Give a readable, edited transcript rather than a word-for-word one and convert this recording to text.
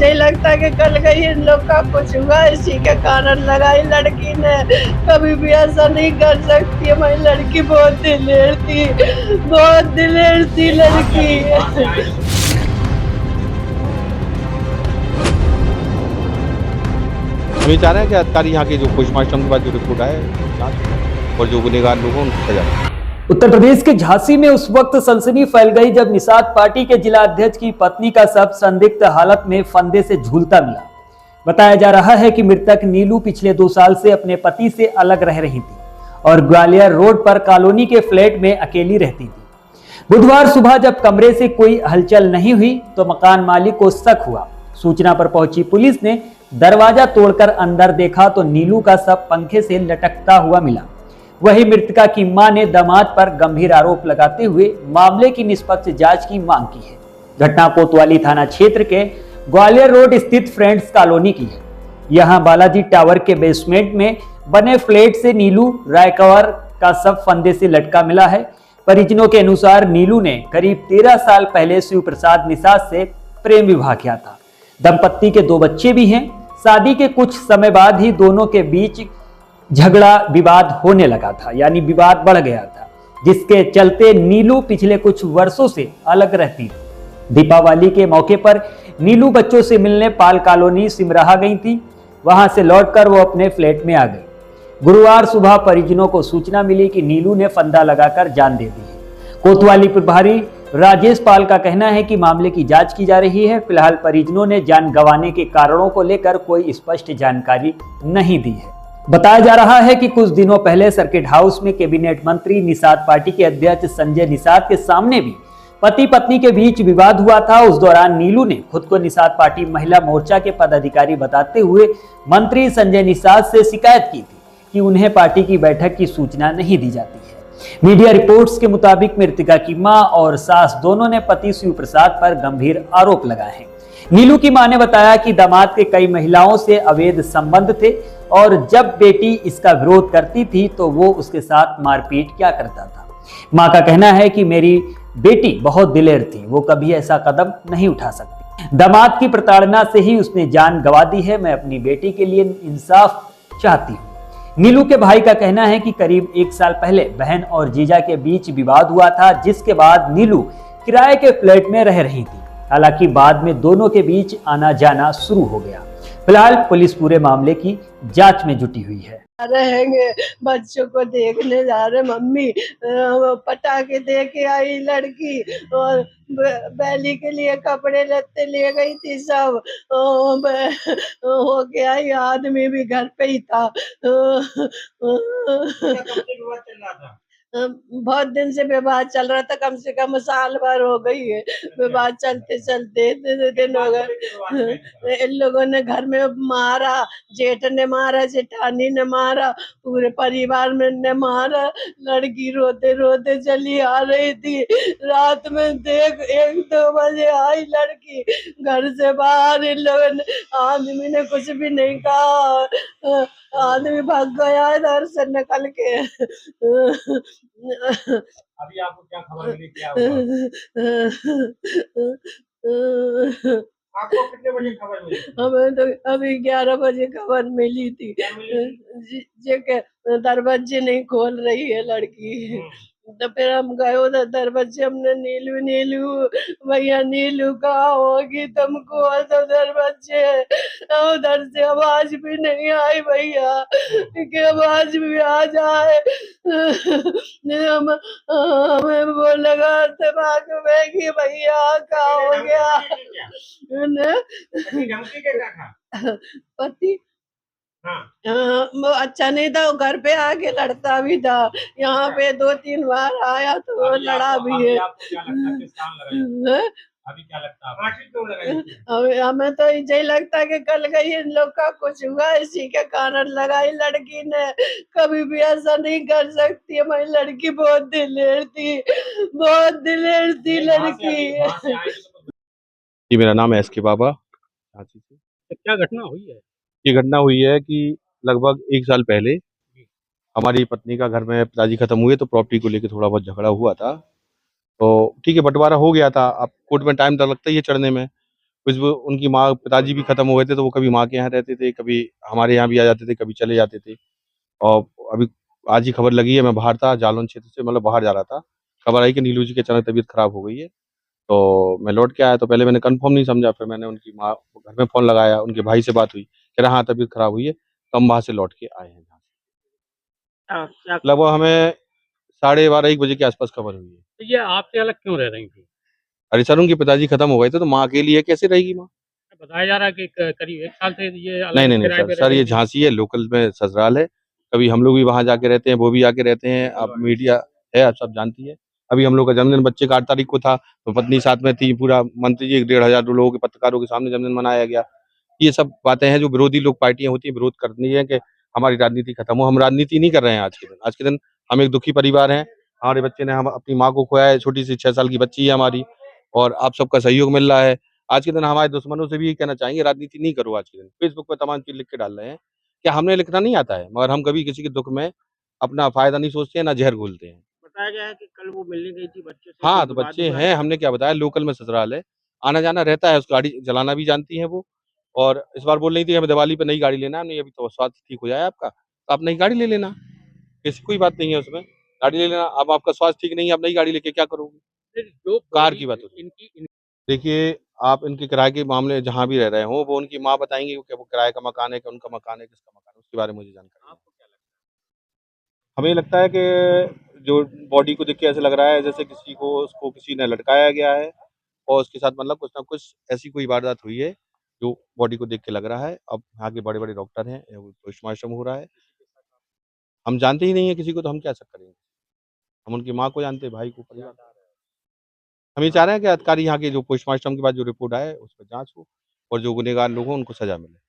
यही लगता है कि कल गई इन लोग का कुछ हुआ, इसी के कारण लगाई लड़की ने। कभी भी ऐसा नहीं कर सकती है, मेरी लड़की बहुत दिलेर थी, बहुत दिलेर थी लड़की। हम ये चाह रहे हैं कि अधिकारी यहाँ के जो पोस्टमार्टम के बाद जो रिपोर्ट आए जांच और जो गुनहगार लोग हैं उनको सजा। उत्तर प्रदेश के झांसी में उस वक्त सनसनी फैल गई जब निषाद पार्टी के जिला अध्यक्ष की पत्नी का शव संदिग्ध हालत में फंदे से झूलता मिला। बताया जा रहा है कि मृतक नीलू पिछले 2 साल से अपने पति से अलग रह रही थी और ग्वालियर रोड पर कॉलोनी के फ्लैट में अकेली रहती थी। बुधवार सुबह जब कमरे से कोई हलचल नहीं हुई तो मकान मालिक को शक हुआ। सूचना पर पहुंची पुलिस ने दरवाजा तोड़कर अंदर देखा तो नीलू का शव पंखे से लटकता हुआ मिला। वही मृतका की मां ने दामाद पर गंभीर आरोप लगाते हुए मामले की निष्पक्ष जांच की मांग की है। घटना कोतवाली थाना क्षेत्र के ग्वालियर रोड स्थित फ्रेंड्स कॉलोनी की है। यहां बालाजी टावर के बेसमेंट में बने फ्लैट से नीलू रायकवर का शव फंदे से लटका मिला है। परिजनों के अनुसार नीलू ने करीब 13 साल पहले शिव प्रसाद निषाद से प्रेम विवाह किया था। दंपत्ति के 2 बच्चे भी हैं। शादी के कुछ समय बाद ही दोनों के बीच झगड़ा विवाद होने लगा था, यानी विवाद बढ़ गया था, जिसके चलते नीलू पिछले कुछ वर्षों से अलग रहती थी। दीपावली के मौके पर नीलू बच्चों से मिलने पाल कॉलोनी सिमराहा गई थी। वहां से लौटकर वो अपने फ्लैट में आ गई। गुरुवार सुबह परिजनों को सूचना मिली कि नीलू ने फंदा लगाकर जान दे दी है। कोतवाली प्रभारी राजेश पाल का कहना है कि मामले की जांच की जा रही है। फिलहाल परिजनों ने जान गंवाने के कारणों को लेकर कोई स्पष्ट जानकारी नहीं दी है। बताया जा रहा है कि कुछ दिनों पहले सर्किट हाउस में कैबिनेट मंत्री निषाद पार्टी के अध्यक्ष संजय निषाद के सामने भी पति पत्नी के बीच विवाद हुआ था। उस दौरान नीलू ने खुद को निषाद पार्टी महिला मोर्चा के पदाधिकारी बताते हुए मंत्री संजय निषाद से शिकायत की थी कि उन्हें पार्टी की बैठक की सूचना नहीं दी जाती है। मीडिया रिपोर्ट्स के मुताबिक मृतका की मां और सास दोनों ने पति शिव प्रसाद पर गंभीर आरोप लगाए हैं। नीलू की मां ने बताया कि दामाद के कई महिलाओं से अवैध संबंध थे और जब बेटी इसका विरोध करती थी तो वो उसके साथ मारपीट किया करता था। मां का कहना है कि मेरी बेटी बहुत दिलेर थी, वो कभी ऐसा कदम नहीं उठा सकती। दामाद की प्रताड़ना से ही उसने जान गंवा दी है। मैं अपनी बेटी के लिए इंसाफ चाहती हूँ। नीलू के भाई का कहना है कि करीब 1 साल पहले बहन और जीजा के बीच विवाद हुआ था, जिसके बाद नीलू किराए के फ्लैट में रह रही थी। हालांकि बाद में दोनों के बीच आना जाना शुरू हो गया। फिलहाल पुलिस पूरे मामले की जांच में जुटी हुई है। रहेंगे बच्चों को देखने जा रहे, मम्मी पटाखे दे के आई लड़की और बैली के लिए कपड़े लत्ते ले गई थी सब। हो गया, ये आदमी भी घर पे ही था। बहुत दिन से विवाद चल रहा था, कम से कम साल भर हो गई है विवाद चलते चलते। दिन हो गए। इन लोगों ने घर में मारा, जेठ ने मारा, जेठानी ने मारा, पूरे परिवार में ने मारा। लड़की रोते रोते चली आ रही थी। रात में देख 1-2 बजे आई लड़की घर से बाहर। इन लोगों ने, आदमी ने कुछ भी नहीं कहा। आदमी भाग गया इधर से निकल के। अभी आपको क्या खबर मिली, क्या हुआ? आपको कितने बजे खबर मिली? हमें तो अभी 11 बजे खबर मिली थी जे दरवाजे नहीं खोल रही है लड़की। तो फिर हम गए उधर दरवाजे, हमने नीलू नीलू भैया नीलू कहाँ होगी तुमको, तो दरवाजे उधर से आवाज भी नहीं आई भैया कि आवाज भी आ जाए। हमें वो लगा दिमाग में कि भैया कहाँ हो गया। पति वो अच्छा नहीं था, वो घर पे आके लड़ता भी था। यहाँ पे 2-3 बार आया तो वो लड़ा भी है। अभी क्या लगता है? हमें तो यही लगता है कि कल गई इन लोग का कुछ हुआ, इसी के कारण लगाई लड़की ने। कभी भी ऐसा नहीं कर सकती है, मेरी लड़की बहुत दिलेर थी, बहुत दिलेर थी लड़की। जी, मेरा नाम है एस के बाबा। क्या घटना हुई है? ये घटना हुई है कि लगभग 1 साल पहले हमारी पत्नी का घर में पिताजी खत्म हुए तो प्रॉपर्टी को लेकर थोड़ा बहुत झगड़ा हुआ था। तो ठीक है, बंटवारा हो गया था। अब कोर्ट में टाइम तो लगता ही है चढ़ने में। कुछ वो उनकी माँ पिताजी भी खत्म हो गए थे, तो वो कभी माँ के यहाँ रहते थे, कभी हमारे यहाँ भी आ जाते थे, कभी चले जाते थे। और अभी आज ही खबर लगी है, मैं बाहर था, जालौन क्षेत्र से मतलब बाहर जा रहा था, खबर आई कि नीलू जी की अचानक तबीयत खराब हो गई है। तो मैं लौट के आया, तो पहले मैंने कन्फर्म नहीं समझा, फिर मैंने उनकी माँ को घर में फ़ोन लगाया, उनके भाई से बात हुई, कह रहा हाँ, तबीयत खराब हुई है, तो हम वहाँ से लौट के आए हैं यहाँ से। क्या लगभग हमें 12:30 1 बजे के आस-पास खबर हुई है। तो ये आपसे अलग क्यों रह रही थी? अरे सर, उनके पिताजी खत्म हो गए थे, तो माँ अकेली है, कैसे रहेगी माँ? बताया जा रहा है कि करीब 1 साल से ये नहीं, अलग नहीं, नहीं किराए सर, पे रह सर रही ये थी। झांसी है, लोकल में ससुराल है। कभी हम लोग भी वहाँ जाके रहते हैं, वो भी आके रहते हैं। अब मीडिया है, आप सब जानती है। अभी हम लोग का जन्मदिन बच्चे का 8 तारीख को था, तो पत्नी साथ में थी, पूरा मंत्री जी 1,500 लोगों के पत्रकारों के सामने जन्मदिन मनाया गया। ये सब बातें हैं जो विरोधी लोग पार्टियाँ होती हैं, विरोध करनी है कि हमारी राजनीति खत्म हो। हम राजनीति नहीं कर रहे हैं आज के दिन। आज के दिन हम एक दुखी परिवार हैं, हमारे बच्चे ने हम अपनी माँ को खोया है, छोटी-सी 6 साल की बच्ची है हमारी, और आप सबका सहयोग मिल रहा है। आज के दिन हमारे दुश्मनों से भी ये कहना चाहेंगे, राजनीति नहीं करो आज के दिन। फेसबुक पे तमाम चीज़ लिख के डाल रहे हैं, क्या हमें लिखना नहीं आता है, मगर हम कभी किसी के दुःख में अपना फ़ायदा नहीं सोचते हैं, ना ज़हर घोलते हैं। बताया गया है कि कल वो मिलने गई थी बच्चे से, हाँ, कोई तो विवाद बच्चे हुआ हैं, है। हमने क्या बताया, लोकल में ससुराल है, आना-जाना रहता है, उस गाड़ी चलाना भी जानती हैं वो। और इस बार बोल रही थी हमें दिवाली पे नई गाड़ी लेना है, नहीं अभी तो स्वास्थ्य ठीक हो जाए आपका, तो आप नई गाड़ी ले लेना, ऐसी कोई बात नहीं है उसमें, गाड़ी ले लेना। अब आपका स्वास्थ्य ठीक नहीं है, आप नई गाड़ी लेके क्या करोगे? फिर जो कार बॉडी की बात हो रही है। इनकी देखिए, आप इनके किराए के मामले जहाँ भी रह रहे हों, वो उनकी माँ बताएँगी कि वो किराए का मकान है कि उनका मकान है, किसका मकान है, उसके बारे में मुझे जानकारी नहीं। आपको क्या लगता हमें ये लगता है कि जो बॉडी को देख के ऐसा लग रहा है जैसे किसी को उसको किसी ने लटकाया गया है, और उसके साथ मतलब कुछ ना कुछ ऐसी कोई वारदात हुई है, जो बॉडी को देख के लग रहा है। अब यहाँ के बड़े-बड़े डॉक्टर हैं, पोस्टमार्टम हो रहा है। हम जानते ही नहीं है किसी को, तो हम क्या शक करेंगे? हम उनकी माँ को जानते हैं, भाई को, परिवार को। हम ये चाह रहे हैं कि अधिकारी यहाँ के जो पोस्टमार्टम के बाद जो रिपोर्ट आए, उस पे जाँच हो और जो गुनहगार लोग हों, उनको सज़ा मिले।